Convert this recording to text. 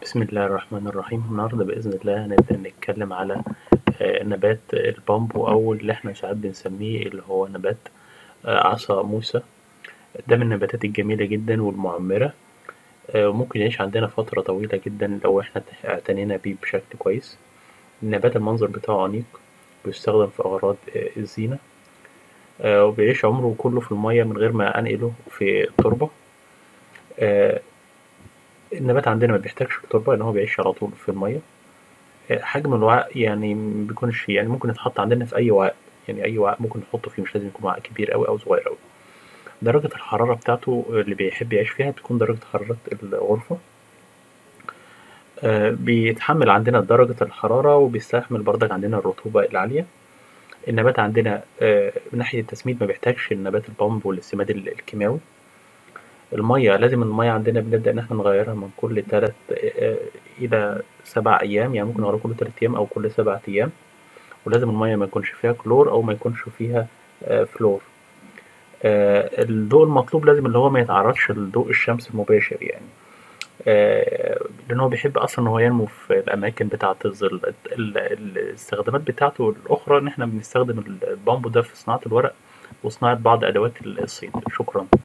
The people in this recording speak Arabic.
بسم الله الرحمن الرحيم. النهاردة بإذن الله هنبدأ نتكلم على نبات البامبو، أو اللي احنا ساعات بنسميه اللي هو نبات عصا موسى. ده من النباتات الجميلة جدا والمعمرة، وممكن يعيش عندنا فترة طويلة جدا لو احنا اعتنينا بيه بشكل كويس. النبات المنظر بتاعه أنيق، بيستخدم في أغراض الزينة، وبيعيش عمره كله في المية من غير ما أنقله في التربة. آه، النبات عندنا ما بيحتاجش التربة لأن هو بيعيش على طول في المية. حجم الوعاء يعني ما بيكونش، يعني ممكن يتحط عندنا في أي وعاء، يعني أي وعاء ممكن نحطه فيه، مش لازم يكون وعاء كبير أوي أو صغير أوي. درجة الحرارة بتاعته اللي بيحب يعيش فيها بتكون درجة حرارة الغرفة. بيتحمل عندنا درجة الحرارة وبيستحمل برضك عندنا الرطوبة العالية. النبات عندنا من ناحية التسميد ما بيحتاجش النبات البامب والاستماد الكيماوي. المية لازم، المية عندنا بنبدأ إن احنا نغيرها من كل 3 إلى 7 أيام، يعني ممكن نغيرها كل 3 أيام أو كل 7 أيام. ولازم المية ما يكونش فيها كلور أو ما يكونش فيها فلور. الضوء المطلوب لازم اللي هو ما يتعرضش لضوء الشمس المباشر يعني، لأن هو بيحب أصلا إن هو ينمو في الأماكن بتاعة الظل. الاستخدامات بتاعته الأخرى إن إحنا بنستخدم البامبو ده في صناعة الورق وصناعة بعض أدوات الصيد. شكرا.